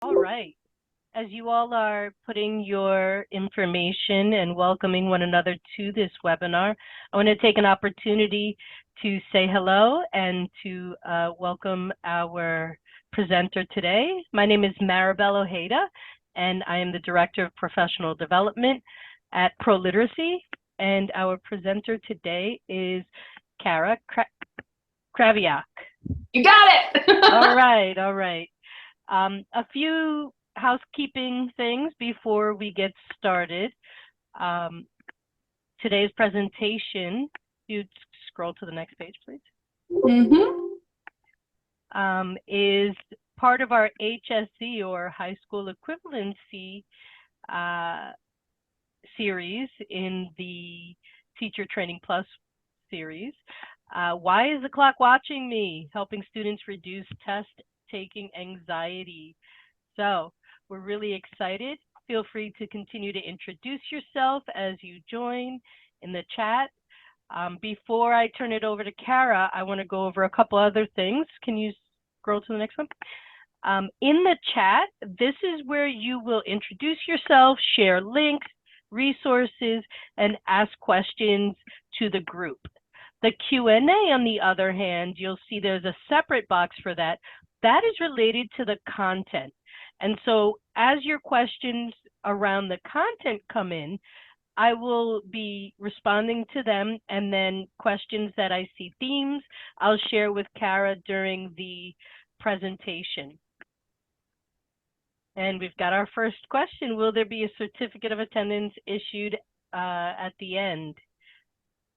All right. As you all are putting your information and welcoming one another to this webinar, I want to take an opportunity to say hello and to welcome our presenter today. My name is Maribel Ojeda, and I am the Director of Professional Development at ProLiteracy. And our presenter today is Kara Krawiec. You got it! All right, all right. A few housekeeping things before we get started. Today's presentation, you scroll to the next page, please, is part of our HSE or High School Equivalency series in the Teacher Training Plus series. Why is the clock watching me? Helping students reduce test-taking anxiety. So we're really excited. Feel free to continue to introduce yourself as you join in the chat. Before I turn it over to Kara, I want to go over a couple other things. Can you scroll to the next one? In the chat, this is where you will introduce yourself, share links, resources, and ask questions to the group. The Q&A, on the other hand, you'll see there's a separate box for that. That is related to the content. And so as your questions around the content come in, I will be responding to them, and then questions that I see themes, I'll share with Kara during the presentation. And we've got our first question. Will there be a certificate of attendance issued at the end?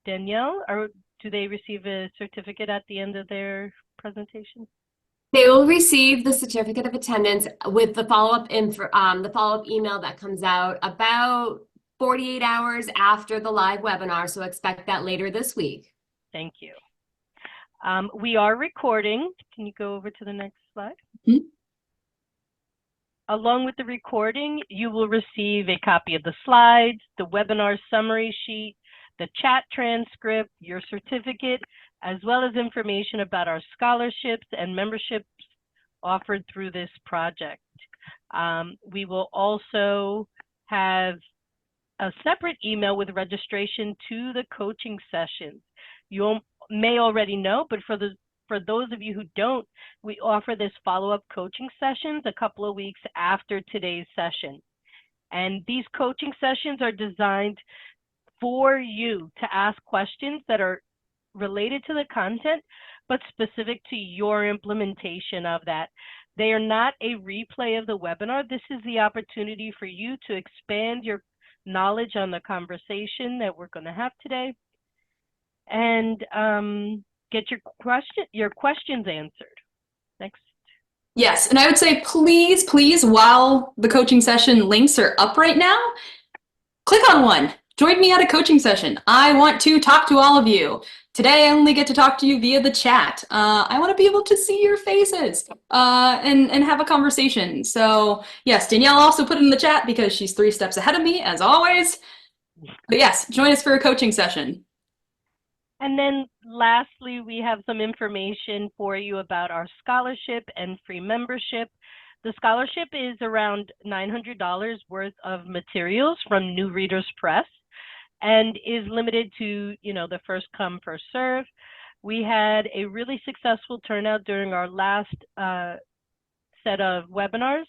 Danielle, or do they receive a certificate at the end of their presentation? They will receive the certificate of attendance with the follow-up email that comes out about 48 hours after the live webinar, so expect that later this week. Thank you. We are recording. Can you go over to the next slide? Along with the recording, you will receive a copy of the slides, the webinar summary sheet, the chat transcript, your certificate, as well as information about our scholarships and memberships offered through this project. We will also have a separate email with registration to the coaching sessions. You may already know, but for those of you who don't, we offer this follow-up coaching sessions a couple of weeks after today's session. And these coaching sessions are designed for you to ask questions that are related to the content, but specific to your implementation of that. They are not a replay of the webinar. This is the opportunity for you to expand your knowledge on the conversation that we're going to have today, and get your questions answered. Next. Yes, and I would say please, while the coaching session links are up right now, click on one. Join me at a coaching session. I want to talk to all of you. Today, I only get to talk to you via the chat. I want to be able to see your faces and have a conversation. So yes, Danielle also put it in the chat because she's 3 steps ahead of me, as always. But yes, join us for a coaching session. And then lastly, we have some information for you about our scholarship and free membership. The scholarship is around $900 worth of materials from New Readers Press, and is limited to, the first come, first serve. We had a really successful turnout during our last set of webinars,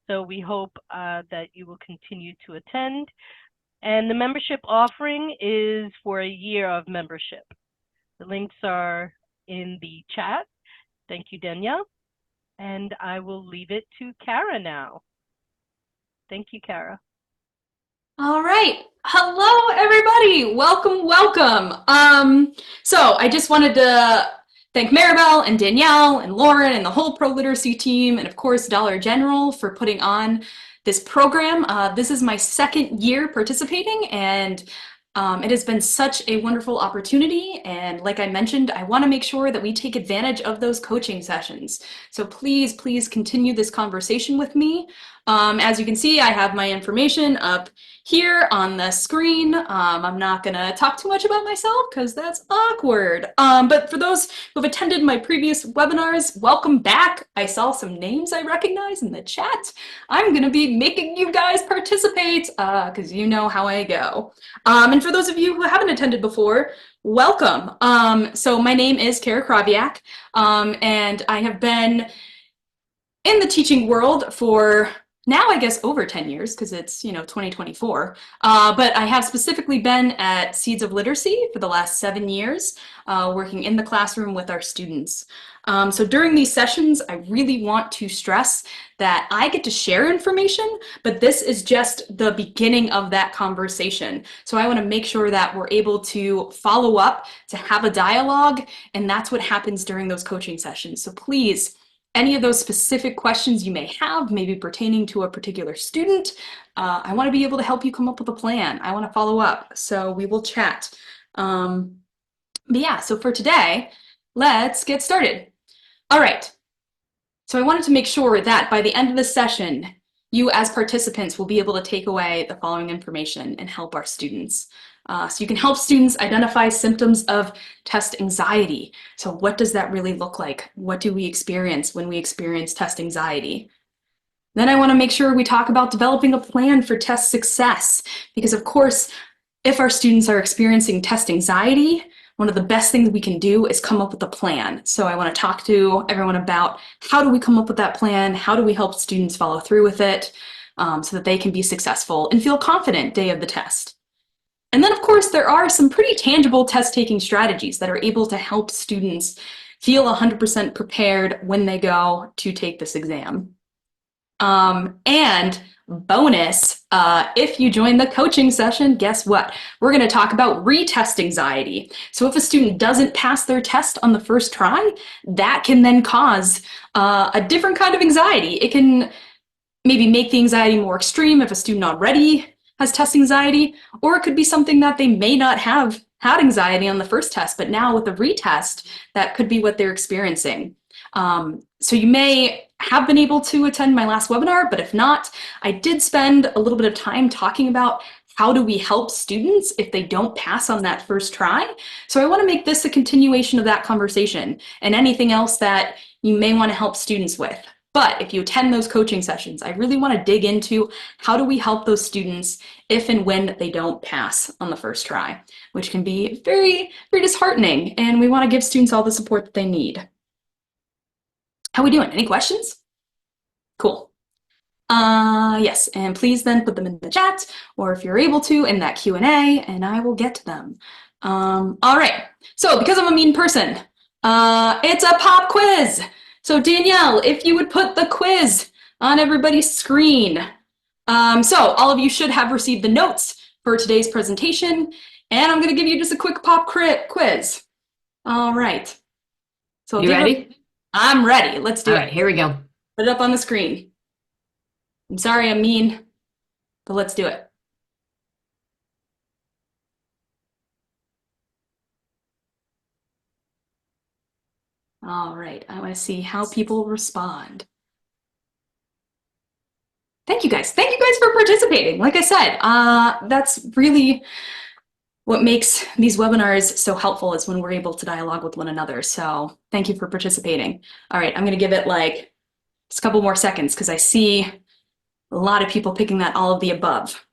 so we hope that you will continue to attend. And the membership offering is for a year of membership. The links are in the chat. Thank you, Danielle. And I will leave it to Kara now. Thank you, Kara. All right. Hello, everybody. Welcome, welcome. So I just wanted to thank Maribel and Danielle and Lauren and the whole ProLiteracy team, and of course Dollar General, for putting on this program. This is my 2nd year participating, and It has been such a wonderful opportunity, and like I mentioned, I want to make sure that we take advantage of those coaching sessions. So please, please continue this conversation with me. As you can see, I have my information up here on the screen. I'm not going to talk too much about myself because that's awkward. But for those who have attended my previous webinars, welcome back. I saw some names I recognize in the chat. I'm going to be making you guys participate because you know how I go. And for those of you who haven't attended before, welcome. So my name is Krawiec, and I have been in the teaching world for now, I guess, over 10 years, because it's, 2024. But I have specifically been at Seeds of Literacy for the last 7 years, working in the classroom with our students. So during these sessions, I really want to stress that I get to share information, but this is just the beginning of that conversation. So I want to make sure that we're able to follow up, to have a dialogue, and that's what happens during those coaching sessions. So please, any of those specific questions you may have, maybe pertaining to a particular student, I want to be able to help you come up with a plan. I want to follow up, so we will chat. But yeah, so for today, let's get started. All right, so I wanted to make sure that by the end of the session, you as participants will be able to take away the following information and help our students. So you can help students identify symptoms of test anxiety. So what does that really look like? What do we experience when we experience test anxiety? Then I want to make sure we talk about developing a plan for test success, because of course, if our students are experiencing test anxiety, one of the best things we can do is come up with a plan. So I want to talk to everyone about how do we come up with that plan? How do we help students follow through with it so that they can be successful and feel confident day of the test? And then, of course, there are some pretty tangible test-taking strategies that are able to help students feel 100% prepared when they go to take this exam. And bonus, if you join the coaching session, guess what? We're going to talk about retest anxiety. So if a student doesn't pass their test on the first try, that can then cause a different kind of anxiety. It can maybe make the anxiety more extreme if a student already has test anxiety, or it could be something that they may not have had anxiety on the first test, but now with a retest, that could be what they're experiencing. So you may have been able to attend my last webinar, but if not, I did spend a little bit of time talking about how do we help students if they don't pass on that first try. So I want to make this a continuation of that conversation and anything else that you may want to help students with. But if you attend those coaching sessions, I really want to dig into how do we help those students if and when they don't pass on the first try, which can be very, very disheartening. And we want to give students all the support that they need. How are we doing? Any questions? Cool. Yes, and please then put them in the chat, or if you're able to, in that Q&A, and I will get to them. All right, so because I'm a mean person, it's a pop quiz. So Danielle, if you would put the quiz on everybody's screen. So all of you should have received the notes for today's presentation, and I'm going to give you just a quick pop quiz. All right. So You ready? I'm ready. Let's do All it. right, here we go. Put it up on the screen. I'm sorry I'm mean, but let's do it. All right, I want to see how people respond. Thank you guys. Thank you guys for participating. Like I said, that's really what makes these webinars so helpful is when we're able to dialogue with one another. So thank you for participating. All right, I'm going to give it like just a couple more seconds because I see a lot of people picking that all of the above.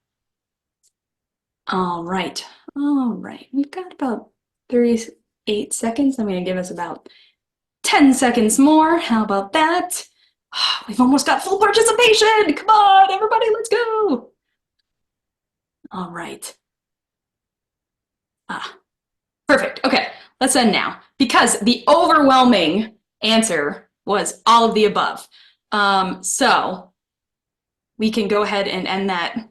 All right. We've got about 38 seconds. I'm going to give us about 10 seconds more. How about that? We've almost got full participation. Come on, everybody, let's go. All right. Perfect. Okay, let's end now. Because the overwhelming answer was all of the above. So we can go ahead and end that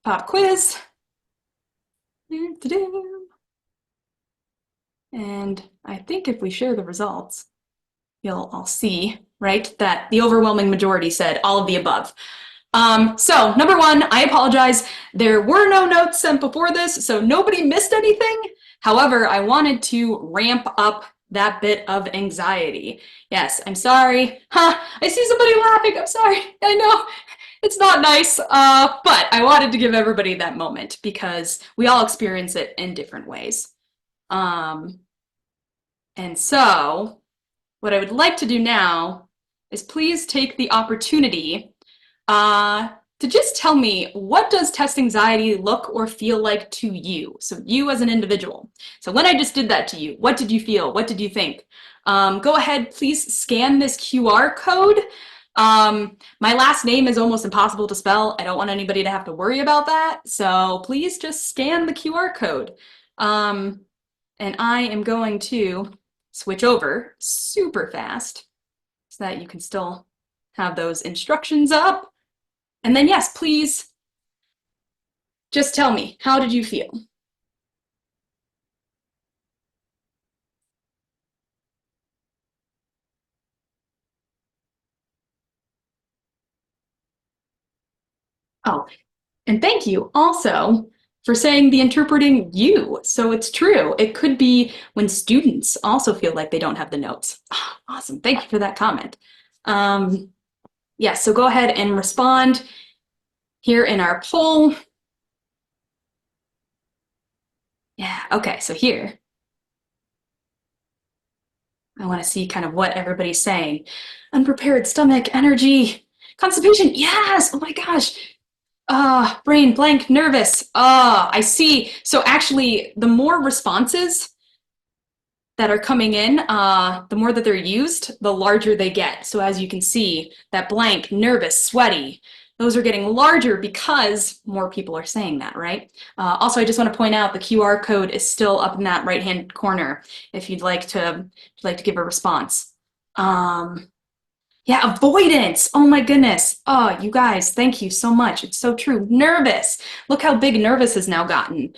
pop quiz. And I think if we share the results, you'll all see, right, that the overwhelming majority said all of the above. So number one, I apologize. There were no notes sent before this, so nobody missed anything. However, I wanted to ramp up that bit of anxiety. Yes, I'm sorry. I see somebody laughing. I'm sorry. I know it's not nice, but I wanted to give everybody that moment because we all experience it in different ways. And so what I would like to do now is please take the opportunity to just tell me, what does test anxiety look or feel like to you? So you as an individual. So when I just did that to you, what did you feel? What did you think? Go ahead, please scan this QR code. My last name is almost impossible to spell. I don't want anybody to have to worry about that. So please just scan the QR code. And I am going to switch over super fast so that you can still have those instructions up. And then, yes, please just tell me, how did you feel? Oh, and thank you also for saying the interpreting you. So it's true. It could be when students also feel like they don't have the notes. Oh, awesome. Thank you for that comment. Yeah, so go ahead and respond here in our poll. Yeah, okay, so here, I want to see kind of what everybody's saying. Unprepared stomach, energy, constipation, yes, oh my gosh. Brain blank, nervous. I see. So actually, the more responses that are coming in, the more that they're used, the larger they get. So as you can see, that blank, nervous, sweaty, those are getting larger because more people are saying that, right? Also, I just want to point out the QR code is still up in that right-hand corner if you'd like to give a response. Yeah, avoidance. Oh my goodness. Oh, you guys, thank you so much. It's so true. Nervous. Look how big nervous has now gotten.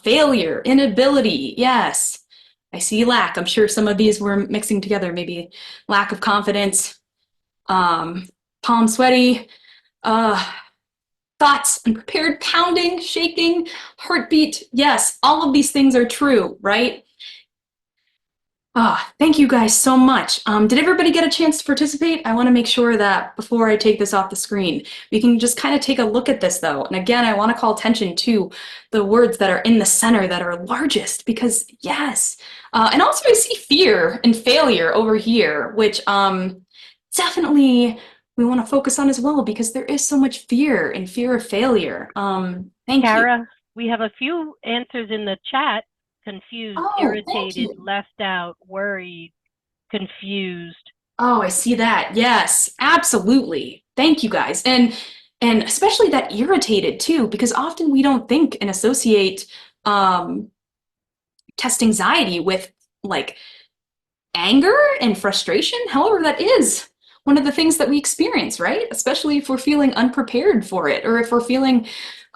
Failure, inability. Yes. I see lack. I'm sure some of these were mixing together. Maybe lack of confidence, palm sweaty, thoughts, unprepared, pounding, shaking, heartbeat. Yes, all of these things are true, right? Thank you guys so much. Did everybody get a chance to participate? I want to make sure that before I take this off the screen, we can just kind of take a look at this though. And again, I want to call attention to the words that are in the center that are largest because yes. And also I see fear and failure over here, which definitely we want to focus on as well because there is so much fear and fear of failure. Thank you. Kara, we have a few answers in the chat. Confused, Oh, irritated, left out, worried, confused. Oh, I see that. Yes, absolutely. Thank you guys. And especially that irritated too, because often we don't think and associate test anxiety with like anger and frustration. However, that is one of the things that we experience, right? Especially if we're feeling unprepared for it or if we're feeling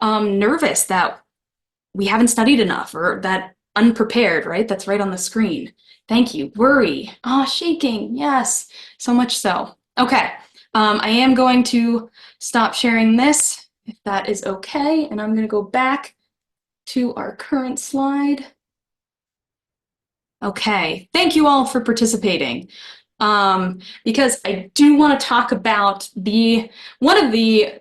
nervous that we haven't studied enough or that unprepared, right? That's right on the screen. Thank you. Worry. Shaking. Yes, so much so. Okay, I am going to stop sharing this if that is okay. And I'm going to go back to our current slide. Okay, thank you all for participating. Because I do want to talk about one of the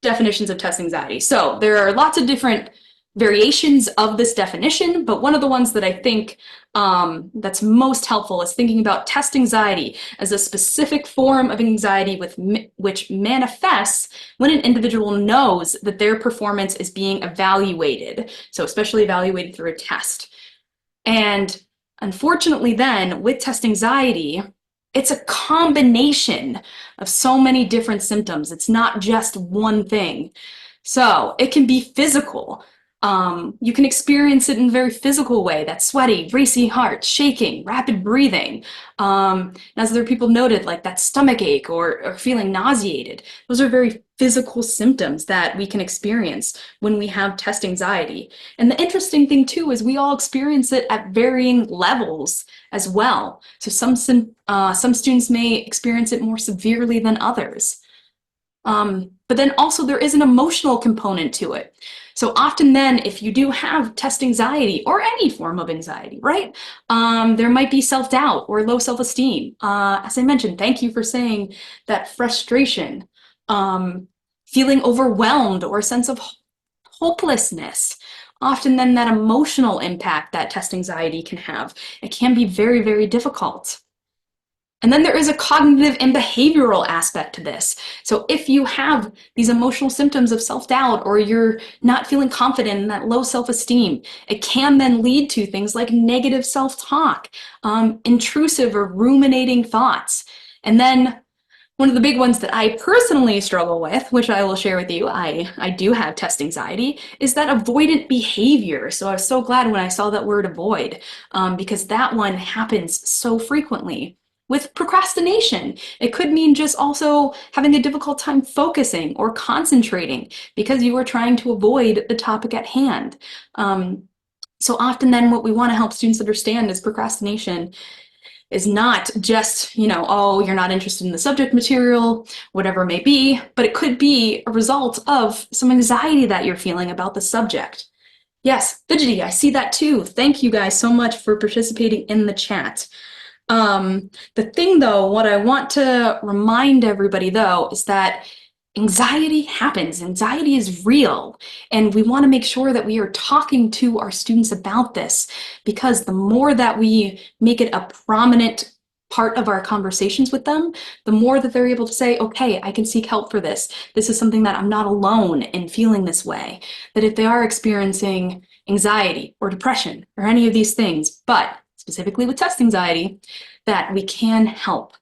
definitions of test anxiety. So there are lots of different variations of this definition, but one of the ones that I think that's most helpful is thinking about test anxiety as a specific form of anxiety which manifests when an individual knows that their performance is being evaluated, so especially evaluated through a test. And unfortunately then, with test anxiety, it's a combination of so many different symptoms. It's not just one thing. So it can be physical. You can experience it in a very physical way, that sweaty, racy heart, shaking, rapid breathing. As other people noted, like that stomach ache or feeling nauseated. Those are very physical symptoms that we can experience when we have test anxiety. And the interesting thing too is we all experience it at varying levels as well. So some students may experience it more severely than others. But then also there is an emotional component to it. So often then, if you do have test anxiety or any form of anxiety, right? There might be self-doubt or low self-esteem. As I mentioned, thank you for saying that frustration, feeling overwhelmed or a sense of hopelessness. Often then that emotional impact that test anxiety can have, it can be very, very difficult. And then there is a cognitive and behavioral aspect to this. So if you have these emotional symptoms of self-doubt or you're not feeling confident in that low self-esteem, it can then lead to things like negative self-talk, intrusive or ruminating thoughts. And then one of the big ones that I personally struggle with, which I will share with you, I do have test anxiety, is that avoidant behavior. So I was so glad when I saw that word avoid, because that one happens so frequently. With procrastination, it could mean just also having a difficult time focusing or concentrating because you are trying to avoid the topic at hand. So often then what we want to help students understand is procrastination is not just, oh, you're not interested in the subject material, whatever it may be, but it could be a result of some anxiety that you're feeling about the subject. Yes, fidgety, I see that too. Thank you guys so much for participating in the chat. The thing though, what I want to remind everybody though, is that anxiety happens. Anxiety is real. And we want to make sure that we are talking to our students about this, because the more that we make it a prominent part of our conversations with them, the more that they're able to say, okay, I can seek help for this. This is something that I'm not alone in feeling this way. That if they are experiencing anxiety or depression or any of these things, but specifically with test anxiety, that we can help.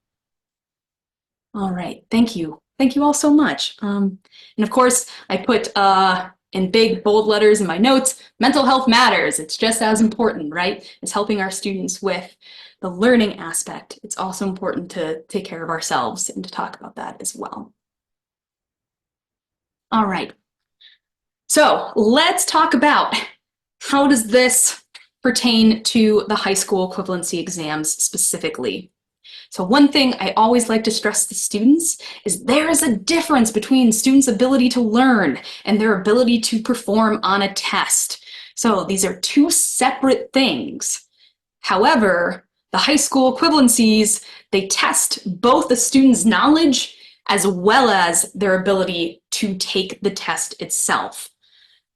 All right, thank you. Thank you all so much. And of course, I put in big bold letters in my notes, mental health matters. It's just as important, right? As helping our students with the learning aspect. It's also important to take care of ourselves and to talk about that as well. All right. So let's talk about how does this pertain to the high school equivalency exams specifically. So one thing I always like to stress to students is there is a difference between students' ability to learn and their ability to perform on a test. So these are two separate things. However, the high school equivalencies, they test both the student's knowledge as well as their ability to take the test itself.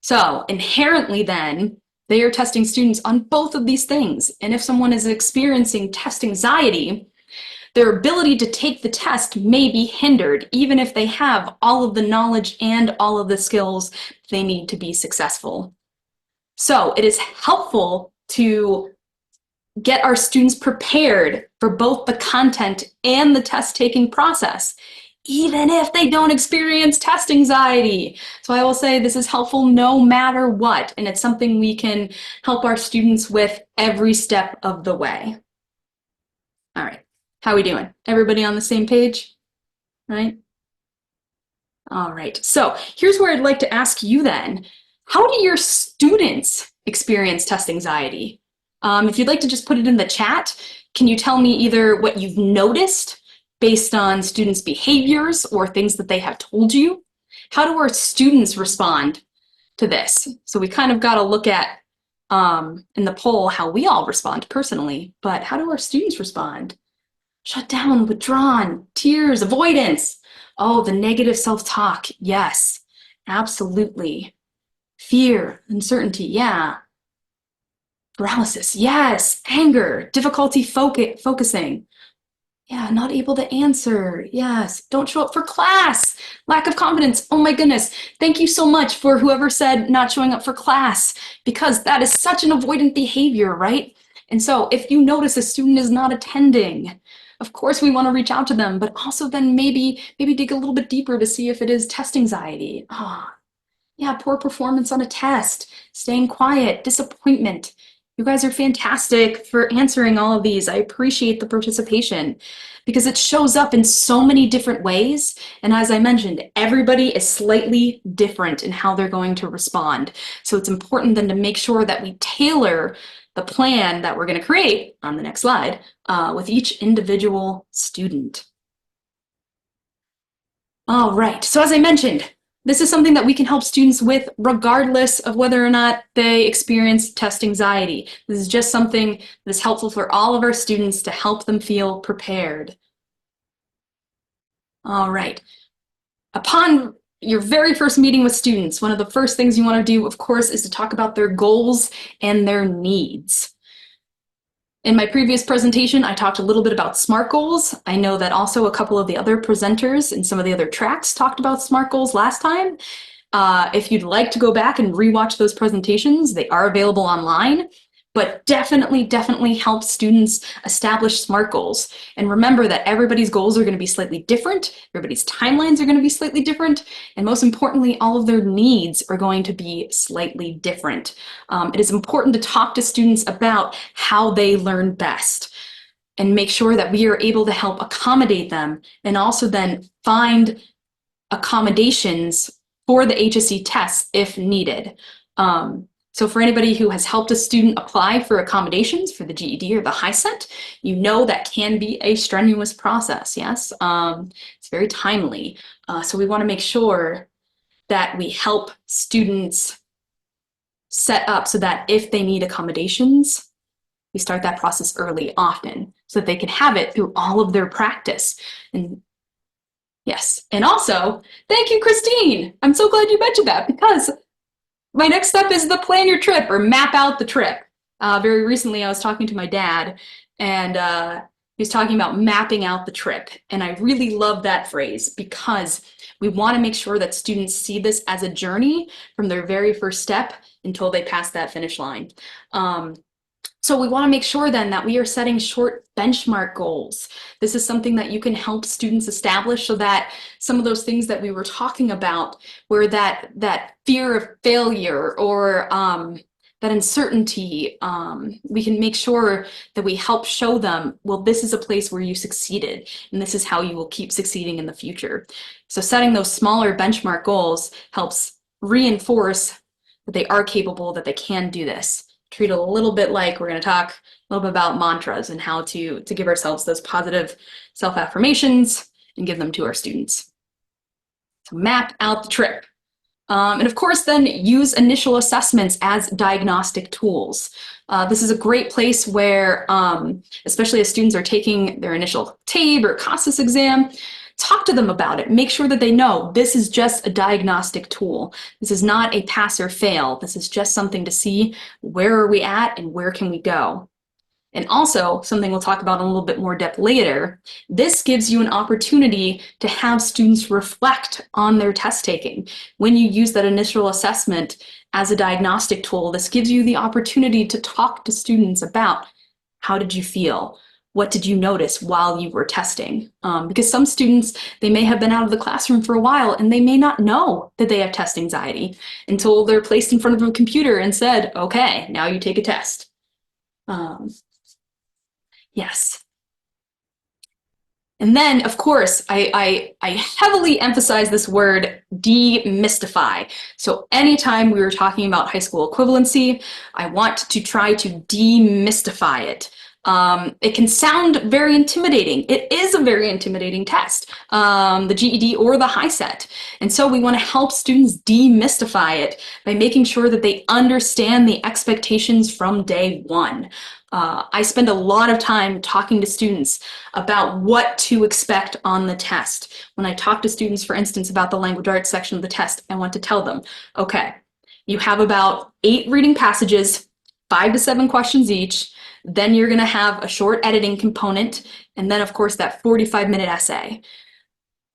So inherently then, they are testing students on both of these things. And if someone is experiencing test anxiety, their ability to take the test may be hindered, even if they have all of the knowledge and all of the skills they need to be successful. So it is helpful to get our students prepared for both the content and the test-taking process, even if they don't experience test anxiety. So I will say this is helpful no matter what, and it's something we can help our students with every step of the way. All right. How are we doing? Everybody on the same page, right? All right, so here's where I'd like to ask you then, how do your students experience test anxiety? If you'd like to just put it in the chat, can you tell me either what you've noticed based on students' behaviors or things that they have told you? How do our students respond to this? So we kind of got to look at in the poll how we all respond personally, but how do our students respond? Shut down, withdrawn, tears, avoidance. Oh, the negative self-talk. Yes, absolutely. Fear, uncertainty. Yeah. Paralysis. Yes. Anger, difficulty focusing. Yeah, not able to answer. Yes. Don't show up for class. Lack of confidence. Oh my goodness. Thank you so much for whoever said not showing up for class, because that is such an avoidant behavior, right? And so if you notice a student is not attending, of course we want to reach out to them, but also then maybe dig a little bit deeper to see if it is test anxiety. Yeah, poor performance on a test, staying quiet, disappointment. You guys are fantastic for answering all of these. I appreciate the participation because it shows up in so many different ways. And as I mentioned, everybody is slightly different in how they're going to respond. So it's important then to make sure that we tailor the plan that we're going to create on the next slide with each individual student. All right, so as I mentioned, this is something that we can help students with regardless of whether or not they experience test anxiety. This is just something that is helpful for all of our students to help them feel prepared. All right, upon your very first meeting with students, one of the first things you want to do, of course, is to talk about their goals and their needs. In my previous presentation, I talked a little bit about SMART goals. I know that also a couple of the other presenters in some of the other tracks talked about SMART goals last time. If you'd like to go back and rewatch those presentations, they are available online, but definitely help students establish SMART goals. And remember that everybody's goals are going to be slightly different, everybody's timelines are going to be slightly different, and most importantly, all of their needs are going to be slightly different. It is important to talk to students about how they learn best and make sure that we are able to help accommodate them and also then find accommodations for the HSE tests if needed. So for anybody who has helped a student apply for accommodations for the GED or the HiSET, you know that can be a strenuous process, yes? It's very timely. So we want to make sure that we help students set up so that if they need accommodations, we start that process early, often, so that they can have it through all of their practice. And yes, and also, thank you, Christine. I'm so glad you mentioned that, because my next step is to plan your trip or map out the trip. Very recently, I was talking to my dad, and he was talking about mapping out the trip. And I really love that phrase, because we want to make sure that students see this as a journey from their very first step until they pass that finish line. So we want to make sure then that we are setting short benchmark goals. This is something that you can help students establish, so that some of those things that we were talking about, where that fear of failure or that uncertainty, we can make sure that we help show them, well, this is a place where you succeeded, and this is how you will keep succeeding in the future. So setting those smaller benchmark goals helps reinforce that they are capable, that they can do this. Treat it a little bit like we're going to talk a little bit about mantras and how to give ourselves those positive self-affirmations and give them to our students. So map out the trip. And of course, then use initial assessments as diagnostic tools. This is a great place where, especially as students are taking their initial TABE or CASAS exam, talk to them about it. Make sure that they know this is just a diagnostic tool. This is not a pass or fail. This is just something to see where are we at and where can we go. And also, something we'll talk about in a little bit more depth later, this gives you an opportunity to have students reflect on their test taking. When you use that initial assessment as a diagnostic tool, this gives you the opportunity to talk to students about how did you feel? What did you notice while you were testing? Because some students, they may have been out of the classroom for a while and they may not know that they have test anxiety until they're placed in front of a computer and said, okay, now you take a test. Yes. And then, of course, I heavily emphasize this word, demystify. So anytime we were talking about high school equivalency, I want to try to demystify it. It can sound very intimidating. It is a very intimidating test, the GED or the HiSET. And so we want to help students demystify it by making sure that they understand the expectations from day one. I spend a lot of time talking to students about what to expect on the test. When I talk to students, for instance, about the language arts section of the test, I want to tell them, okay, you have about 8 reading passages, 5 to 7 questions each. Then you're going to have a short editing component, and then, of course, that 45-minute essay.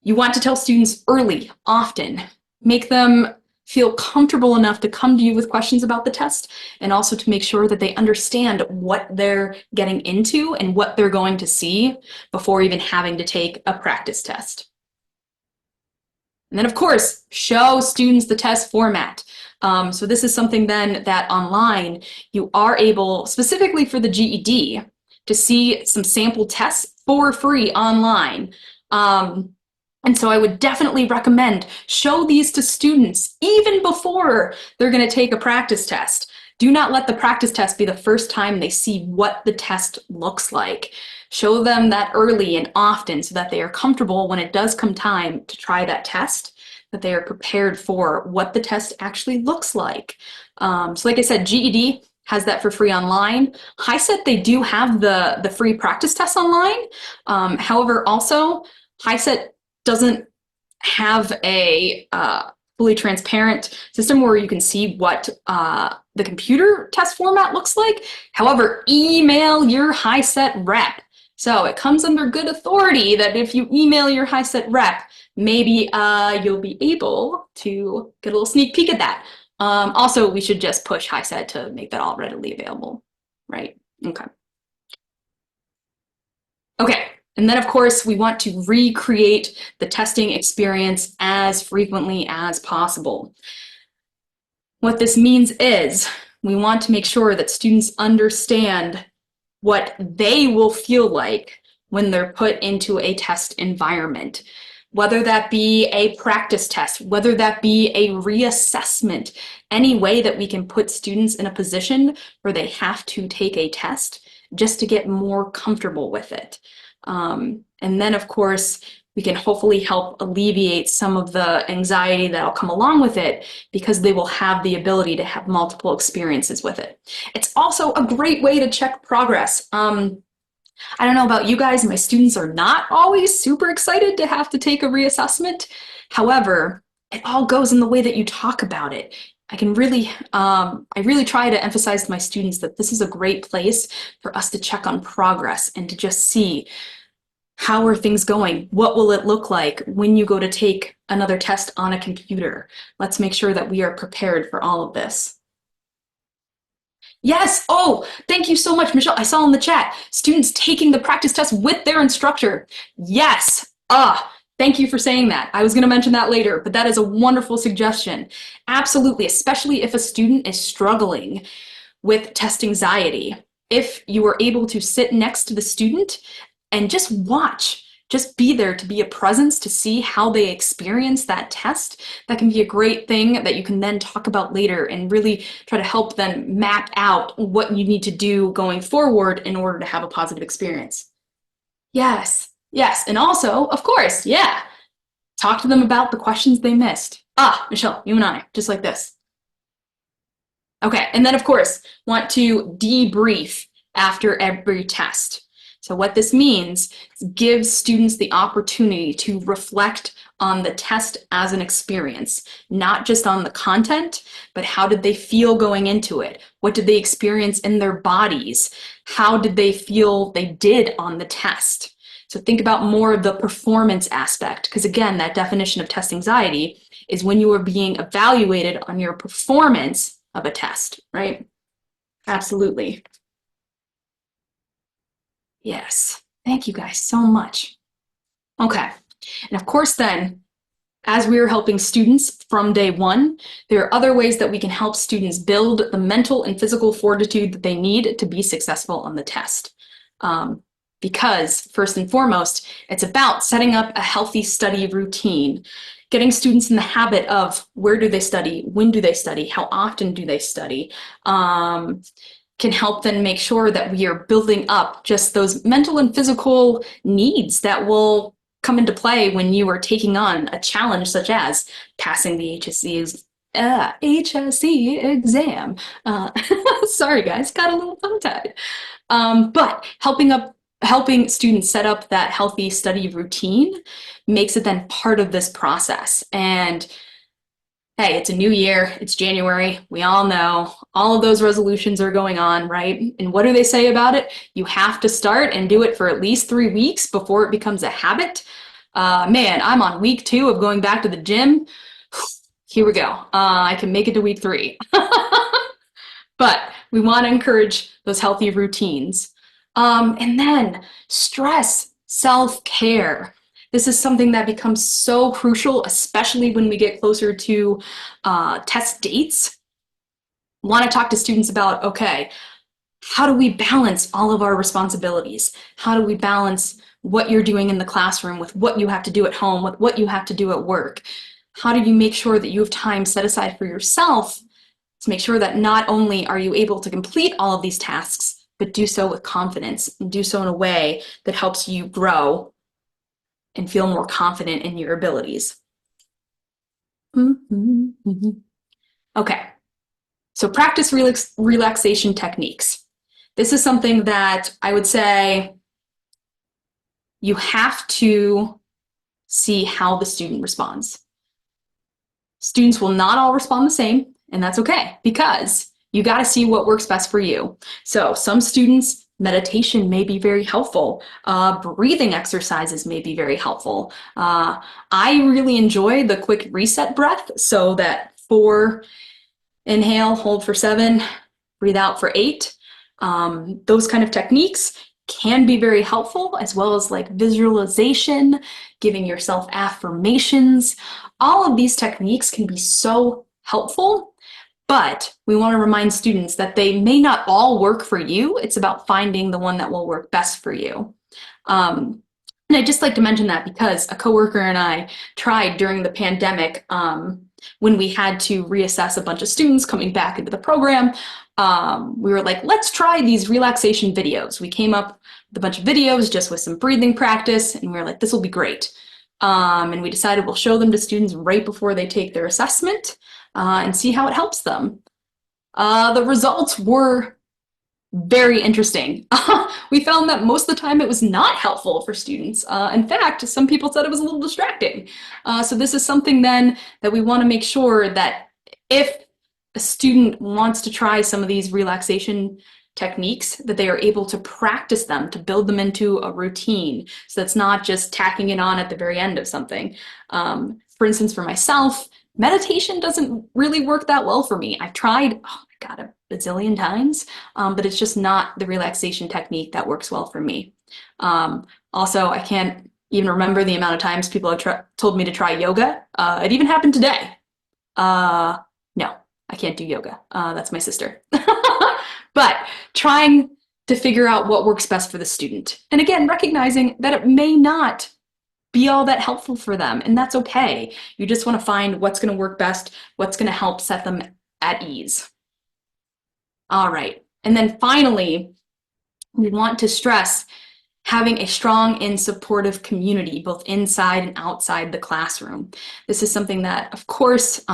You want to tell students early, often. Make them feel comfortable enough to come to you with questions about the test, and also to make sure that they understand what they're getting into and what they're going to see before even having to take a practice test. And then, of course, show students the test format. So this is something then that online you are able, specifically for the GED, to see some sample tests for free online. And so I would definitely recommend show these to students even before they're going to take a practice test. Do not let the practice test be the first time they see what the test looks like. Show them that early and often so that they are comfortable when it does come time to try that test, that they are prepared for what the test actually looks like. So like I said, GED has that for free online. HiSET, they do have the free practice tests online. However, also, HiSET doesn't have a fully transparent system where you can see what the computer test format looks like. However, email your HiSET rep. So it comes under good authority that if you email your HiSET rep, maybe you'll be able to get a little sneak peek at that. Also, we should just push HiSET to make that all readily available, right? Okay. Okay, and then of course, we want to recreate the testing experience as frequently as possible. What this means is we want to make sure that students understand what they will feel like when they're put into a test environment, whether that be a practice test, whether that be a reassessment, any way that we can put students in a position where they have to take a test just to get more comfortable with it. And then, of course, we can hopefully help alleviate some of the anxiety that'll come along with it because they will have the ability to have multiple experiences with it. It's also a great way to check progress. I don't know about you guys, my students are not always super excited to have to take a reassessment. However, it all goes in the way that you talk about it. I really try to emphasize to my students that this is a great place for us to check on progress and to just see how are things going? What will it look like when you go to take another test on a computer? Let's make sure that we are prepared for all of this. Yes, oh, thank you so much, Michelle. I saw in the chat, students taking the practice test with their instructor. Yes, thank you for saying that. I was gonna mention that later, but that is a wonderful suggestion. Absolutely, especially if a student is struggling with test anxiety. If you are able to sit next to the student and just watch, just be there to be a presence to see how they experience that test, that can be a great thing that you can then talk about later and really try to help them map out what you need to do going forward in order to have a positive experience. Yes, yes, and also, of course, yeah, talk to them about the questions they missed. Michelle, you and I, just like this. Okay, and then of course, want to debrief after every test. So what this means is give students the opportunity to reflect on the test as an experience, not just on the content, but how did they feel going into it? What did they experience in their bodies? How did they feel they did on the test? So think about more of the performance aspect, because again, that definition of test anxiety is when you are being evaluated on your performance of a test, right? Absolutely. Yes, thank you guys so much. Okay, and of course then, as we are helping students from day one, there are other ways that we can help students build the mental and physical fortitude that they need to be successful on the test. Because first and foremost, it's about setting up a healthy study routine, getting students in the habit of where do they study, when do they study, how often do they study, can help then make sure that we are building up just those mental and physical needs that will come into play when you are taking on a challenge such as passing the HSE exam. Sorry guys, got a little tongue-tied. But helping students set up that healthy study routine makes it then part of this process. And hey, it's a new year, it's January, we all know, all of those resolutions are going on, right? And what do they say about it? You have to start and do it for at least 3 weeks before it becomes a habit. Man, I'm on week 2 of going back to the gym. Here we go. I can make it to week 3. But we want to encourage those healthy routines. And then stress, self-care. This is something that becomes so crucial, especially when we get closer to test dates. Want to talk to students about, okay, how do we balance all of our responsibilities? How do we balance what you're doing in the classroom with what you have to do at home, with what you have to do at work? How do you make sure that you have time set aside for yourself to make sure that not only are you able to complete all of these tasks, but do so with confidence and do so in a way that helps you grow and feel more confident in your abilities. Okay, so practice relaxation techniques. This is something that I would say you have to see how the student responds. Students will not all respond the same, and that's okay, because you got to see what works best for you. So some students, meditation may be very helpful. Breathing exercises may be very helpful. I really enjoy the quick reset breath, so that 4, inhale, hold for 7, breathe out for 8. Those kind of techniques can be very helpful, as well as like visualization, giving yourself affirmations. All of these techniques can be so helpful, but we want to remind students that they may not all work for you. It's about finding the one that will work best for you. And I'd just like to mention that because a coworker and I tried during the pandemic, when we had to reassess a bunch of students coming back into the program, we were like, let's try these relaxation videos. We came up with a bunch of videos just with some breathing practice, and we were like, this will be great. And we decided we'll show them to students right before they take their assessment and see how it helps them. The results were very interesting. We found that most of the time it was not helpful for students. In fact, some people said it was a little distracting. So this is something then that we want to make sure that if a student wants to try some of these relaxation techniques, that they are able to practice them, to build them into a routine. So that's not just tacking it on at the very end of something. For instance, for myself, meditation doesn't really work that well for me. I've tried, oh my God, a bazillion times, but it's just not the relaxation technique that works well for me. Also, I can't even remember the amount of times people have told me to try yoga. It even happened today. No, I can't do yoga. That's my sister. But trying to figure out what works best for the student. And again, recognizing that it may not be all that helpful for them, and that's okay. You just want to find what's going to work best, what's going to help set them at ease. All right, and then finally, we want to stress having a strong and supportive community, both inside and outside the classroom. This is something that, of course,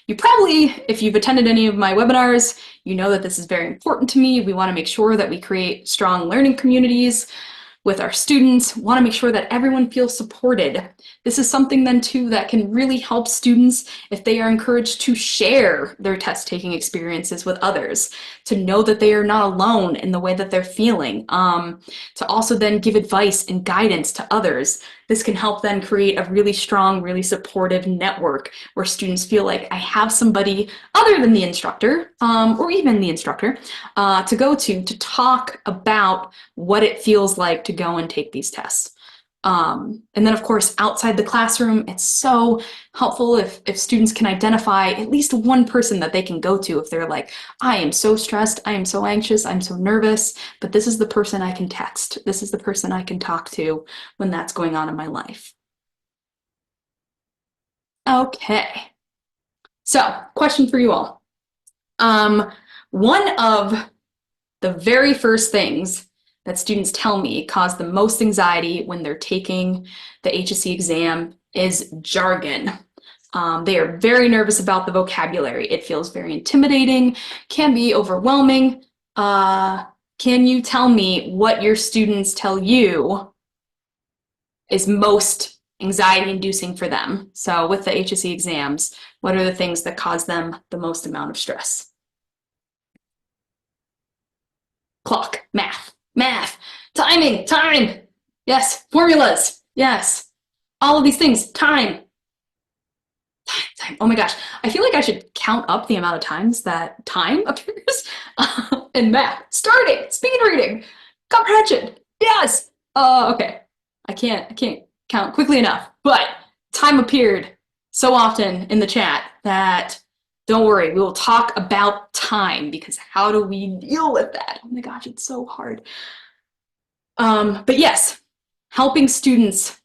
you probably, if you've attended any of my webinars, you know that this is very important to me. We want to make sure that we create strong learning communities with our students, want to make sure that everyone feels supported. This is something then too that can really help students if they are encouraged to share their test taking experiences with others, to know that they are not alone in the way that they're feeling, to also then give advice and guidance to others. This can help then create a really strong, really supportive network where students feel like I have somebody other than the instructor, or even the instructor, to go to talk about what it feels like to go and take these tests. And then of course, outside the classroom, it's so helpful if students can identify at least one person that they can go to if they're like, I am so stressed, I am so anxious, I'm so nervous, but this is the person I can text. This is the person I can talk to when that's going on in my life. Okay. So, question for you all. One of the very first things that students tell me cause the most anxiety when they're taking the HSE exam is jargon. They are very nervous about the vocabulary. It feels very intimidating, can be overwhelming. Can you tell me what your students tell you is most anxiety-inducing for them? So with the HSE exams, what are the things that cause them the most amount of stress? Clock, math, timing, time. Yes, formulas. Yes, all of these things. Time. Oh my gosh, I feel like I should count up the amount of times that time appears in math. Starting, speed reading, comprehension. Yes. Okay. I can't count quickly enough, but time appeared so often in the chat that don't worry, we will talk about time, because how do we deal with that? Oh my gosh, it's so hard. But yes, helping students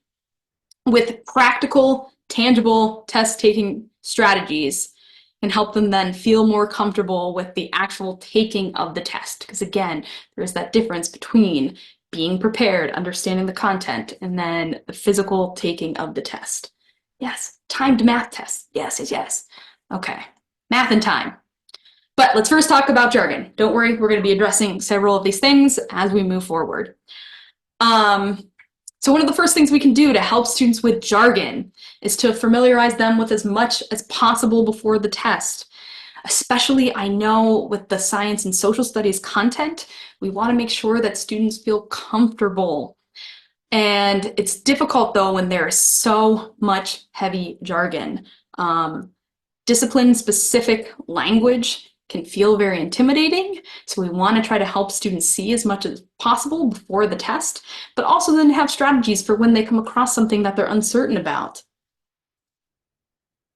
with practical, tangible test-taking strategies can help them then feel more comfortable with the actual taking of the test. Because again, there's that difference between being prepared, understanding the content, and then the physical taking of the test. Yes, timed math tests. Yes, yes, yes. Okay, math and time. But let's first talk about jargon. Don't worry, we're going to be addressing several of these things as we move forward. So one of the first things we can do to help students with jargon is to familiarize them with as much as possible before the test. Especially, I know with the science and social studies content, we want to make sure that students feel comfortable. And it's difficult though when there is so much heavy jargon. Discipline-specific language can feel very intimidating, so we want to try to help students see as much as possible before the test, but also then have strategies for when they come across something that they're uncertain about.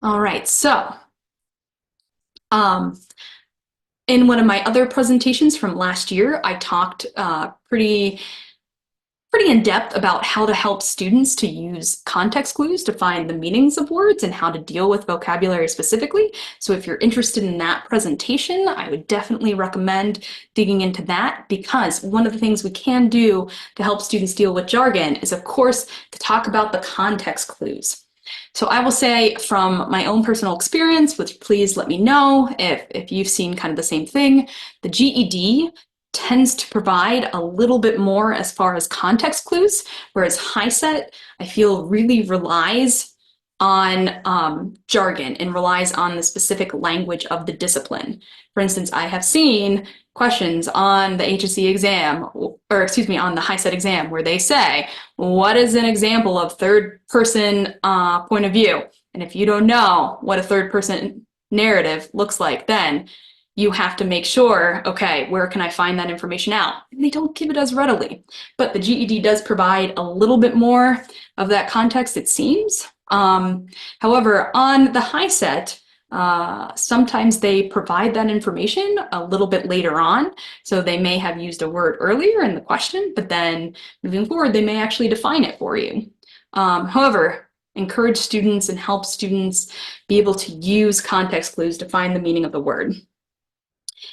All right, so in one of my other presentations from last year, I talked pretty in depth about how to help students to use context clues to find the meanings of words and how to deal with vocabulary specifically. So if you're interested in that presentation, I would definitely recommend digging into that, because one of the things we can do to help students deal with jargon is, of course, to talk about the context clues. So I will say from my own personal experience, which please let me know if you've seen kind of the same thing, the GED tends to provide a little bit more as far as context clues, whereas HiSET, I feel, really relies on jargon and relies on the specific language of the discipline. For instance, I have seen questions on the HSE exam, or excuse me, on the HiSET exam, where they say, what is an example of third person point of view? And if you don't know what a third person narrative looks like, then you have to make sure, okay, where can I find that information out? And they don't give it as readily. But the GED does provide a little bit more of that context, it seems. However, on the HiSET, sometimes they provide that information a little bit later on. So they may have used a word earlier in the question, but then moving forward, they may actually define it for you. However, encourage students and help students be able to use context clues to find the meaning of the word.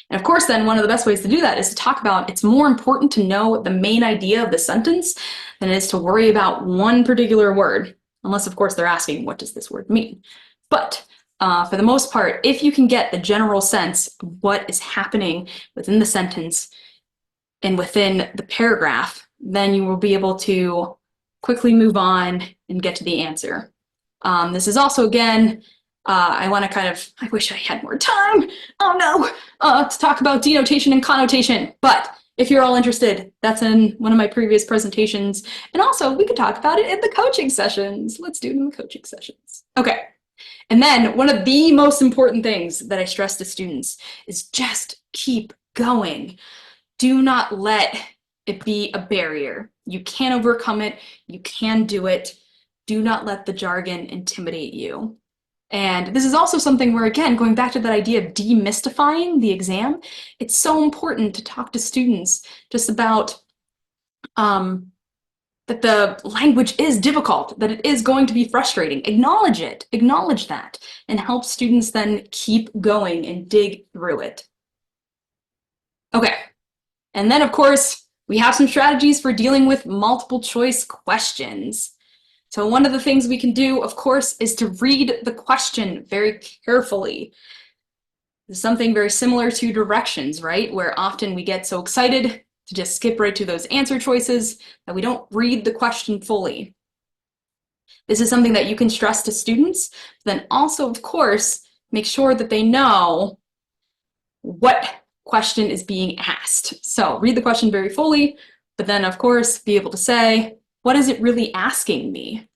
And of course, then one of the best ways to do that is to talk about, it's more important to know the main idea of the sentence than it is to worry about one particular word, unless of course they're asking, what does this word mean? But for the most part, if you can get the general sense of what is happening within the sentence and within the paragraph, then you will be able to quickly move on and get to the answer. This is also, again, I want to I wish I had more time, oh no, to talk about denotation and connotation. But if you're all interested, that's in one of my previous presentations. And also, we could talk about it in the coaching sessions. Let's do it in the coaching sessions. Okay. And then one of the most important things that I stress to students is just keep going. Do not let it be a barrier. You can overcome it. You can do it. Do not let the jargon intimidate you. And this is also something where, again, going back to that idea of demystifying the exam, it's so important to talk to students just about that the language is difficult, that it is going to be frustrating. Acknowledge it, acknowledge that, and help students then keep going and dig through it. Okay, and then of course, we have some strategies for dealing with multiple choice questions. So one of the things we can do, of course, is to read the question very carefully. This is something very similar to directions, right? Where often we get so excited to just skip right to those answer choices that we don't read the question fully. This is something that you can stress to students, then also, of course, make sure that they know what question is being asked. So read the question very fully, but then, of course, be able to say, what is it really asking me?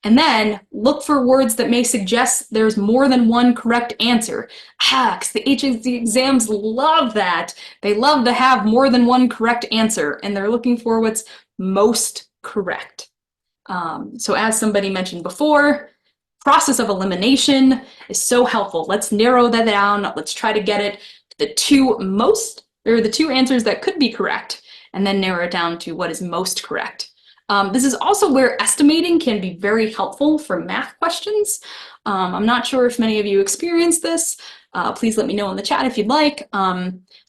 And then look for words that may suggest there's more than one correct answer. Because the HSE exams love that. They love to have more than one correct answer, and they're looking for what's most correct. So as somebody mentioned before, process of elimination is so helpful. Let's narrow that down. Let's try to get it to the two answers that could be correct, and then narrow it down to what is most correct. This is also where estimating can be very helpful for math questions. I'm not sure if many of you experience this. Please let me know in the chat if you'd like.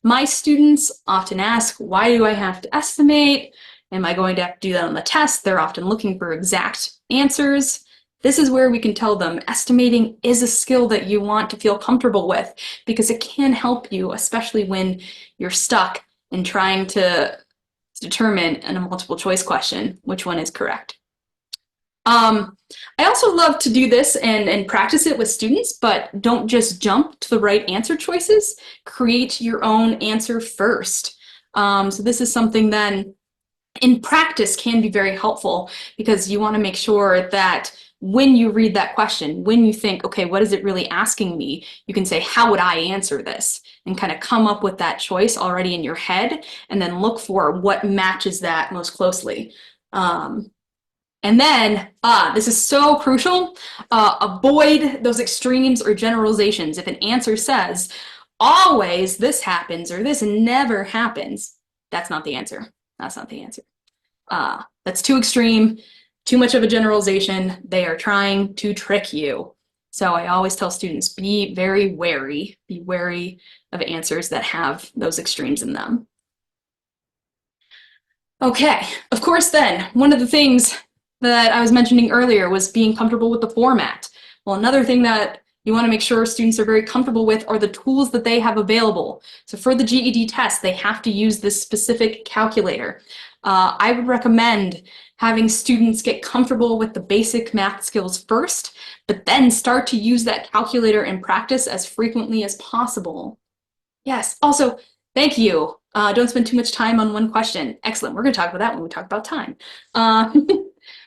My students often ask, why do I have to estimate? Am I going to have to do that on the test? They're often looking for exact answers. This is where we can tell them estimating is a skill that you want to feel comfortable with, because it can help you, especially when you're stuck in trying to determine in a multiple choice question which one is correct. I also love to do this and practice it with students, but don't just jump to the right answer choices. Create your own answer first. So this is something then in practice can be very helpful, because you want to make sure that when you read that question, when you think, okay, what is it really asking me? You can say, how would I answer this? And kind of come up with that choice already in your head, and then look for what matches that most closely. And then, this is so crucial, avoid those extremes or generalizations. If an answer says, always this happens or this never happens, that's not the answer. That's not the answer. That's too extreme, too much of a generalization. They are trying to trick you. So I always tell students, be very wary. Be wary of answers that have those extremes in them. Okay, of course then, one of the things that I was mentioning earlier was being comfortable with the format. Well, another thing that you want to make sure students are very comfortable with are the tools that they have available. So for the GED test, they have to use this specific calculator. I would recommend having students get comfortable with the basic math skills first, but then start to use that calculator in practice as frequently as possible. Yes, also, thank you. Don't spend too much time on one question. Excellent, we're gonna talk about that when we talk about time.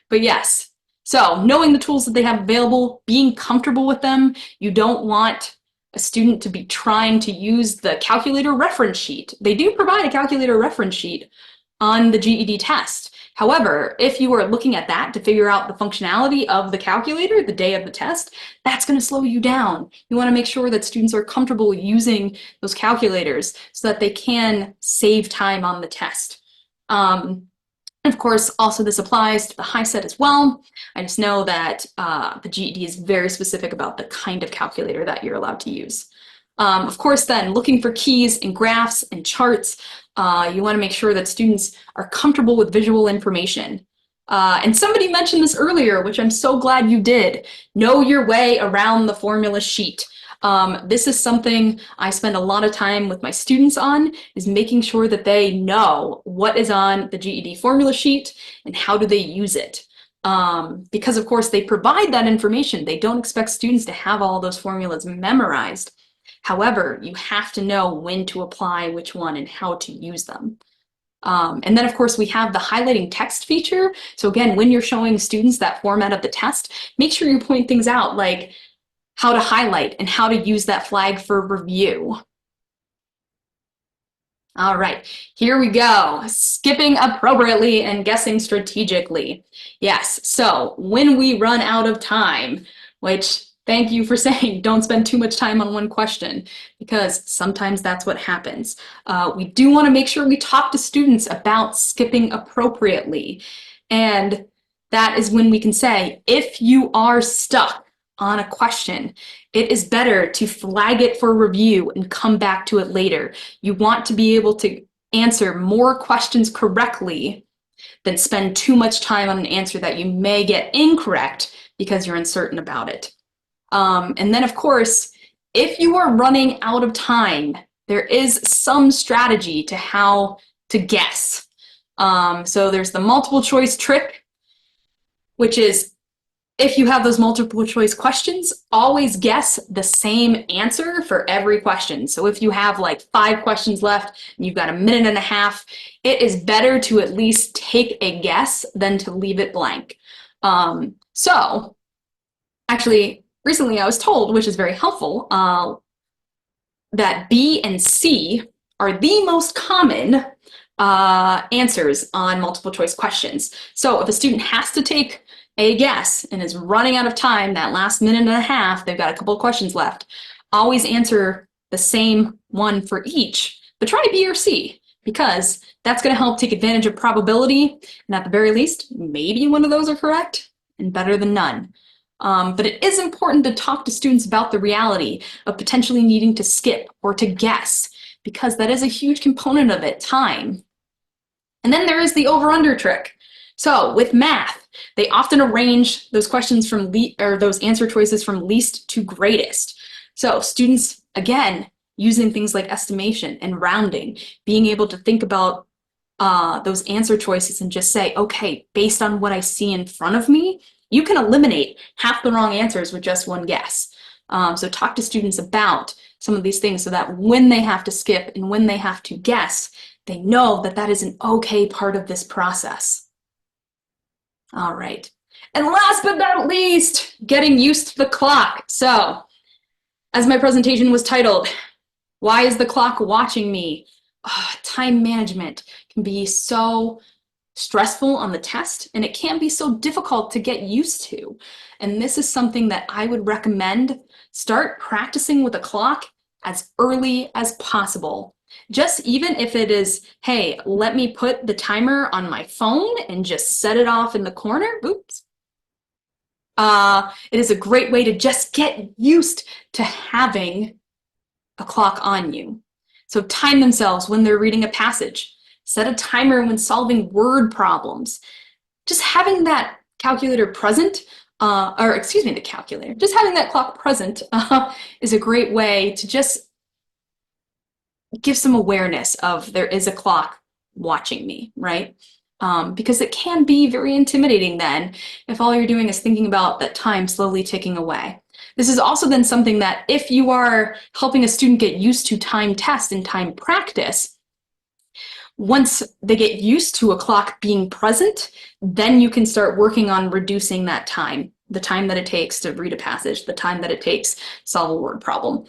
But yes, so knowing the tools that they have available, being comfortable with them. You don't want a student to be trying to use the calculator reference sheet. They do provide a calculator reference sheet on the GED test. However, if you are looking at that to figure out the functionality of the calculator the day of the test, that's going to slow you down. You want to make sure that students are comfortable using those calculators so that they can save time on the test. Of course, also this applies to the high set as well. I just know that the GED is very specific about the kind of calculator that you're allowed to use. Of course, then looking for keys and graphs and charts, you want to make sure that students are comfortable with visual information. And somebody mentioned this earlier, which I'm so glad you did. Know your way around the formula sheet. This is something I spend a lot of time with my students on, is making sure that they know what is on the GED formula sheet and how do they use it. Because of course they provide that information. They don't expect students to have all those formulas memorized. However, you have to know when to apply which one and how to use them. And then of course we have the highlighting text feature. So again, when you're showing students that format of the test, make sure you point things out like how to highlight and how to use that flag for review. All right, here we go. Skipping appropriately and guessing strategically. Yes, so when we run out of time, which thank you for saying don't spend too much time on one question, because sometimes that's what happens. We do want to make sure we talk to students about skipping appropriately. And that is when we can say, if you are stuck on a question, it is better to flag it for review and come back to it later. You want to be able to answer more questions correctly than spend too much time on an answer that you may get incorrect because you're uncertain about it. And then of course, if you are running out of time, there is some strategy to how to guess. So there's the multiple choice trick, which is if you have those multiple choice questions, always guess the same answer for every question. So if you have like 5 questions left and you've got a minute and a half, it is better to at least take a guess than to leave it blank. So actually, recently I was told, which is very helpful, that B and C are the most common answers on multiple choice questions. So if a student has to take a guess and is running out of time, that last minute and a half, they've got a couple of questions left, always answer the same one for each, but try B or C, because that's going to help take advantage of probability. And at the very least, maybe one of those are correct and better than none. But it is important to talk to students about the reality of potentially needing to skip or to guess, because that is a huge component of it, time. And then there is the over-under trick. So with math, they often arrange those questions from those answer choices from least to greatest. So students, again, using things like estimation and rounding, being able to think about those answer choices and just say, okay, based on what I see in front of me, you can eliminate half the wrong answers with just one guess. So talk to students about some of these things so that when they have to skip and when they have to guess, they know that that is an okay part of this process. All right. And last but not least, getting used to the clock. So as my presentation was titled, why is the clock watching me? Time management can be so stressful on the test, and it can be so difficult to get used to. And this is something that I would recommend start practicing with a clock as early as possible. Just even if it is, hey, let me put the timer on my phone and just set it off in the corner. Oops. It is a great way to just get used to having a clock on you. So time themselves when they're reading a passage. Set a timer when solving word problems. Just having that calculator present, the calculator, just having that clock present is a great way to just give some awareness of there is a clock watching me, right? Because it can be very intimidating then if all you're doing is thinking about that time slowly ticking away. This is also then something that if you are helping a student get used to time test and time practice, once they get used to a clock being present, then you can start working on reducing that time, the time that it takes to read a passage, the time that it takes to solve a word problem.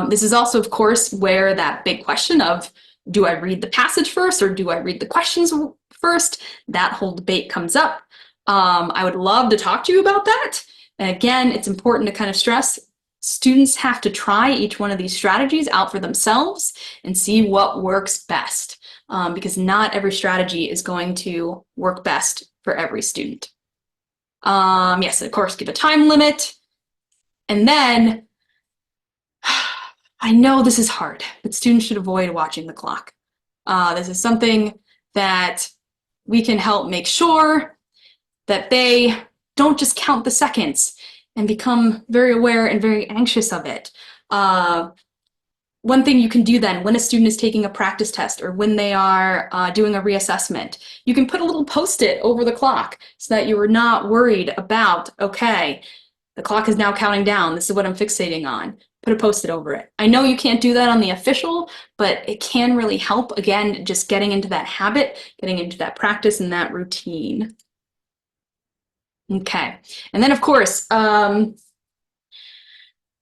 This is also, of course, where that big question of, do I read the passage first or do I read the questions first? That whole debate comes up. I would love to talk to you about that. And again, it's important to kind of stress students have to try each one of these strategies out for themselves and see what works best. Because not every strategy is going to work best for every student. Yes, of course, give a time limit. And then, I know this is hard, but students should avoid watching the clock. This is something that we can help make sure that they don't just count the seconds and become very aware and very anxious of it. One thing you can do then when a student is taking a practice test or when they are doing a reassessment, you can put a little Post-it over the clock so that you are not worried about, okay, the clock is now counting down. This is what I'm fixating on. Put a Post-it over it. I know you can't do that on the official, but it can really help, again, just getting into that habit, getting into that practice and that routine. Okay, and then of course,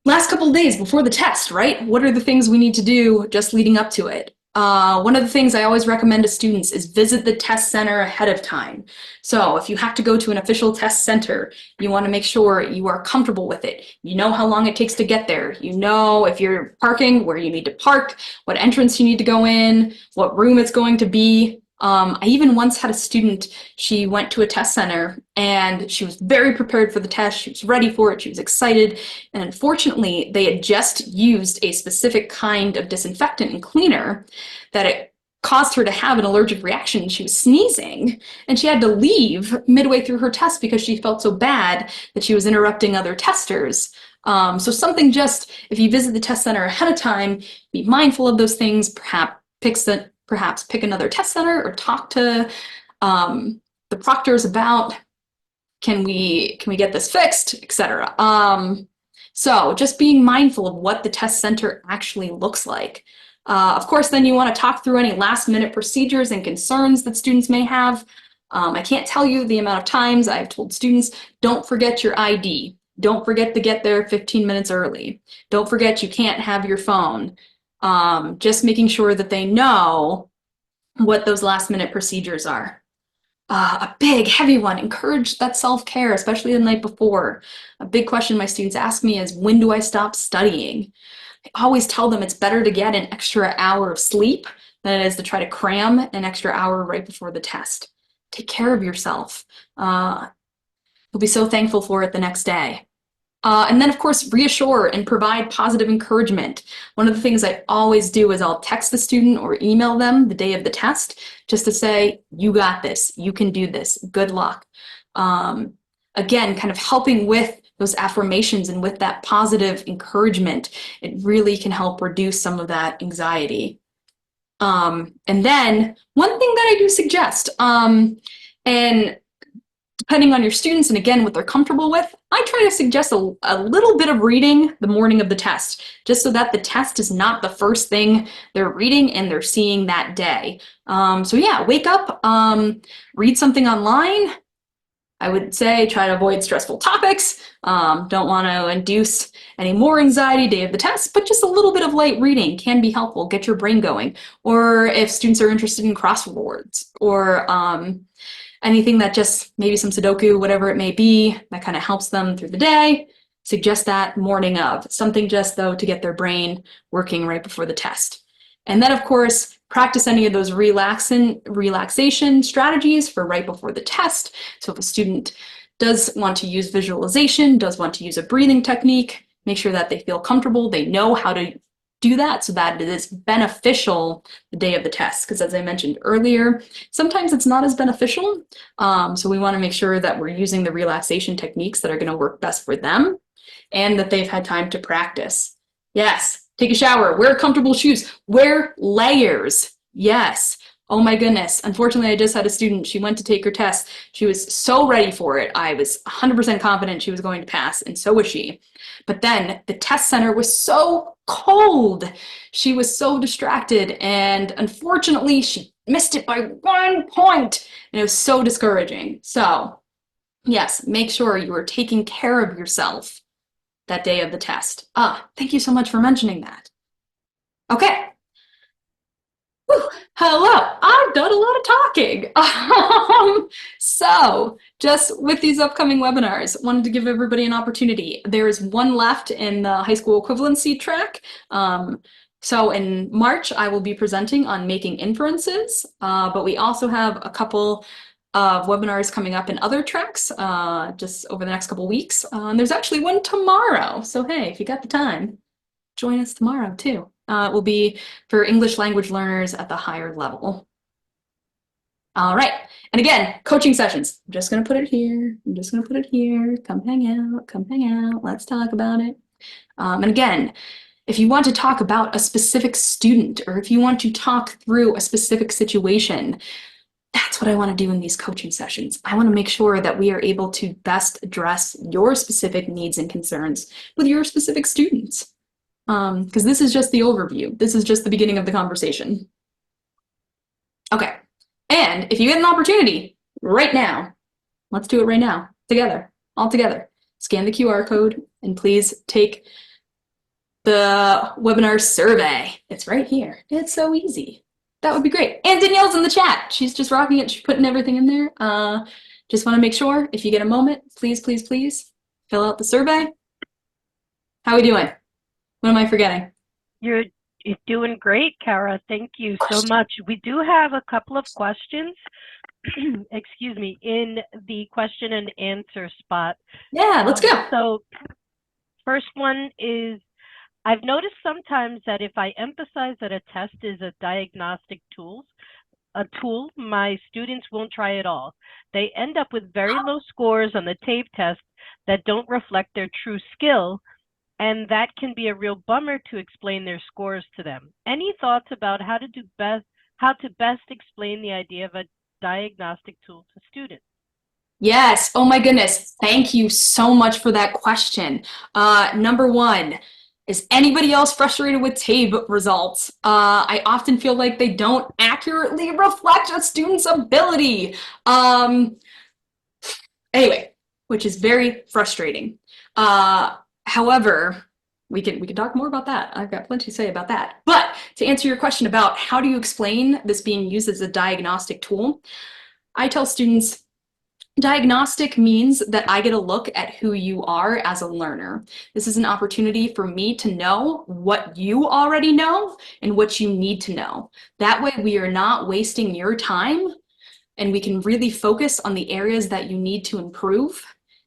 last couple of days before the test, right? What are the things we need to do just leading up to it? One of the things I always recommend to students is visit the test center ahead of time. So if you have to go to an official test center, you want to make sure you are comfortable with it. You know how long it takes to get there. You know if you're parking, where you need to park, what entrance you need to go in, what room it's going to be. I even once had a student, she went to a test center and she was very prepared for the test. She was ready for it. She was excited. And unfortunately, they had just used a specific kind of disinfectant and cleaner that it caused her to have an allergic reaction. She was sneezing and she had to leave midway through her test because she felt so bad that she was interrupting other testers. So something just, if you visit the test center ahead of time, be mindful of those things, perhaps pick another test center or talk to the proctors about, can we get this fixed, etc. So just being mindful of what the test center actually looks like. Of course, then you want to talk through any last minute procedures and concerns that students may have. I can't tell you the amount of times I've told students, don't forget your ID. Don't forget to get there 15 minutes early. Don't forget you can't have your phone. Just making sure that they know what those last minute procedures are. A big, heavy one, encourage that self-care, especially the night before. A big question my students ask me is, when do I stop studying? I always tell them it's better to get an extra hour of sleep That is to try to cram an extra hour right before the test. Take care of yourself. You'll be so thankful for it the next day. And then, of course, reassure and provide positive encouragement. One of the things I always do is I'll text the student or email them the day of the test just to say, you got this, you can do this, good luck. Again, kind of helping with those affirmations and with that positive encouragement, it really can help reduce some of that anxiety. And then one thing that I do suggest, and depending on your students and again what they're comfortable with, I try to suggest a little bit of reading the morning of the test, just so that the test is not the first thing they're reading and they're seeing that day. So yeah, wake up, read something online. I would say try to avoid stressful topics. Don't want to induce any more anxiety day of the test, but just a little bit of light reading can be helpful, get your brain going. Or if students are interested in crosswords or anything that just maybe some Sudoku, whatever it may be, that kind of helps them through the day, suggest that morning of. Something just though to get their brain working right before the test. And then of course, practice any of those relaxation strategies for right before the test. So if a student does want to use visualization, does want to use a breathing technique, make sure that they feel comfortable, they know how to do that so that it is beneficial the day of the test. Because as I mentioned earlier, sometimes it's not as beneficial. So we want to make sure that we're using the relaxation techniques that are going to work best for them and that they've had time to practice. Yes, take a shower, wear comfortable shoes, wear layers. Yes. Oh my goodness. Unfortunately, I just had a student, she went to take her test. She was so ready for it. I was 100% confident she was going to pass, and so was she. But then the test center was so cold. She was so distracted, and unfortunately, she missed it by 1 point, and it was so discouraging. So yes, make sure you are taking care of yourself that day of the test. Thank you so much for mentioning that. Okay. Whew. Hello, I've done a lot of talking. So just with these upcoming webinars, wanted to give everybody an opportunity. There is one left in the high school equivalency track. So in March, I will be presenting on making inferences, but we also have a couple of webinars coming up in other tracks just over the next couple weeks. There's actually one tomorrow. So hey, if you got the time, join us tomorrow too. It will be for English language learners at the higher level. All right. And again, coaching sessions. I'm just going to put it here. I'm just going to put it here. Come hang out. Come hang out. Let's talk about it. And again, if you want to talk about a specific student or if you want to talk through a specific situation, that's what I want to do in these coaching sessions. I want to make sure that we are able to best address your specific needs and concerns with your specific students. Because this is just the overview. This is just the beginning of the conversation. Okay. And if you get an opportunity right now, let's do it right now, together, all together. Scan the QR code and please take the webinar survey. It's right here. It's so easy. That would be great. And Danielle's in the chat. She's just rocking it. She's putting everything in there. Just want to make sure if you get a moment, please, please, please fill out the survey. How are we doing? What am I forgetting? You're doing great, Kara. Thank you so much. We do have a couple of questions, excuse me, in the question and answer spot. Yeah, let's go. So first one is, I've noticed sometimes that if I emphasize that a test is a diagnostic tool, my students won't try at all. They end up with very low scores on the TAVE test that don't reflect their true skill. And that can be a real bummer to explain their scores to them. Any thoughts about how to best explain the idea of a diagnostic tool to students? Yes. Oh my goodness. Thank you so much for that question. Number one, is anybody else frustrated with TAVE results? I often feel like they don't accurately reflect a student's ability. Anyway, which is very frustrating. However, we can talk more about that. I've got plenty to say about that. But to answer your question about how do you explain this being used as a diagnostic tool, I tell students Diagnostic means that I get a look at who you are as a learner. This is an opportunity for me to know what you already know and what you need to know. That way we are not wasting your time, and we can really focus on the areas that you need to improve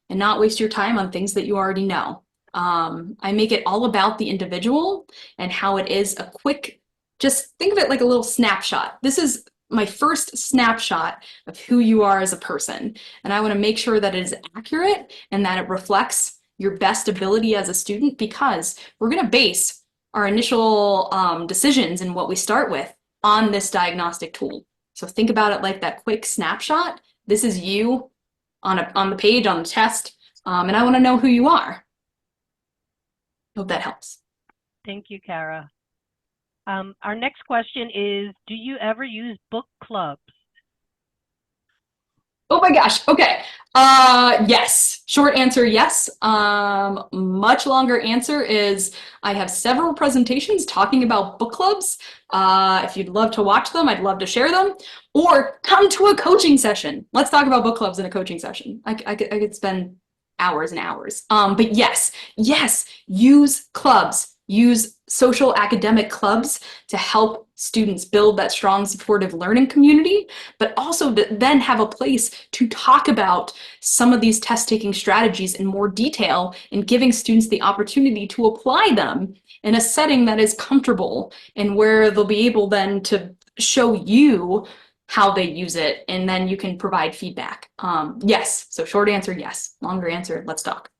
and not waste your time on things that you already know. I make it all about the individual and how it is a quick, just think of it like a little snapshot. This is my first snapshot of who you are as a person. And I want to make sure that it is accurate and that it reflects your best ability as a student, because we're going to base our initial decisions and what we start with on this diagnostic tool. So think about it like that quick snapshot. This is you on the page, on the test, and I want to know who you are. Hope that helps. Thank you, Kara. Our next question is, do you ever use book clubs? Oh my gosh. Okay. Yes. Short answer, yes. Much longer answer is I have several presentations talking about book clubs. If you'd love to watch them, I'd love to share them. Or come to a coaching session. Let's talk about book clubs in a coaching session. I could spend hours and hours. But yes, use clubs. Use social academic clubs to help students build that strong supportive learning community, but also to then have a place to talk about some of these test taking strategies in more detail and giving students the opportunity to apply them in a setting that is comfortable and where they'll be able then to show you how they use it, and then you can provide feedback. Yes, so short answer, yes. Longer answer, let's talk.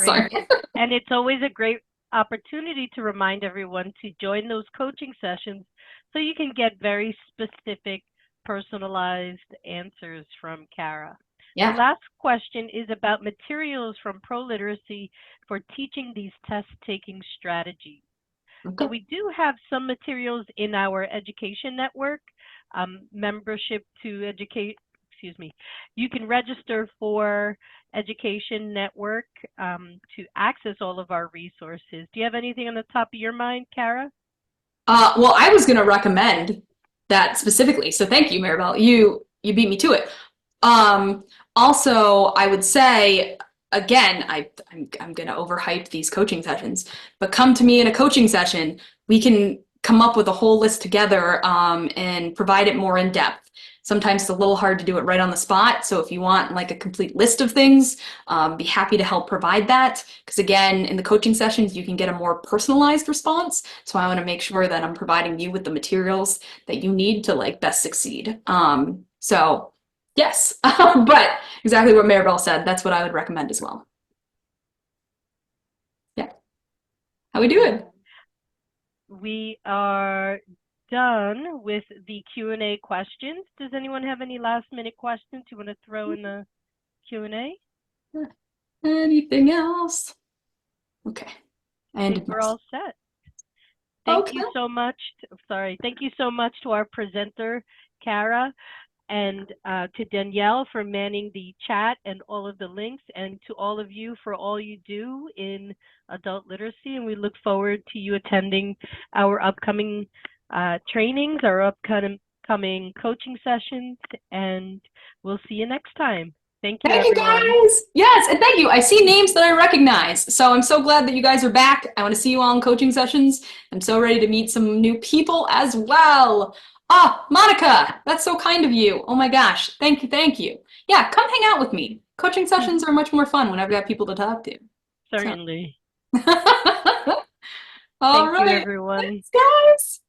Sorry. And it's always a great opportunity to remind everyone to join those coaching sessions so you can get very specific, personalized answers from Kara. Yeah. The last question is about materials from ProLiteracy for teaching these test-taking strategies. Okay. So we do have some materials in our education network, membership to educate, you can register for Education Network to access all of our resources. Do you have anything on the top of your mind, Kara? Well, I was going to recommend that specifically. So thank you, Maribel. You beat me to it. Also, I would say, again, I'm going to overhype these coaching sessions, but come to me in a coaching session. We can come up with a whole list together and provide it more in depth. Sometimes it's a little hard to do it right on the spot. So if you want like a complete list of things, be happy to help provide that. Because again, in the coaching sessions, you can get a more personalized response. So I want to make sure that I'm providing you with the materials that you need to like best succeed. So yes, but exactly what Maribel said, that's what I would recommend as well. Yeah. How we doing? We are done with the Q&A questions. Does anyone have any last minute questions you want to throw in the Q&A? Anything else? Okay. I think we're all set. Thank you so much. Thank you so much to our presenter, Kara, and to Danielle for manning the chat and all of the links, and to all of you for all you do in adult literacy. And we look forward to you attending our upcoming trainings, our upcoming coaching sessions, and we'll see you next time. Thank you, everyone. Guys. Yes, and thank you. I see names that I recognize, so I'm so glad that you guys are back. I want to see you all in coaching sessions. I'm so ready to meet some new people as well. Ah, Monica, that's so kind of you. Oh my gosh, thank you. Yeah, come hang out with me. Coaching sessions are much more fun whenever I have people to talk to. Certainly. So. All Thank you, everyone. Thanks, guys.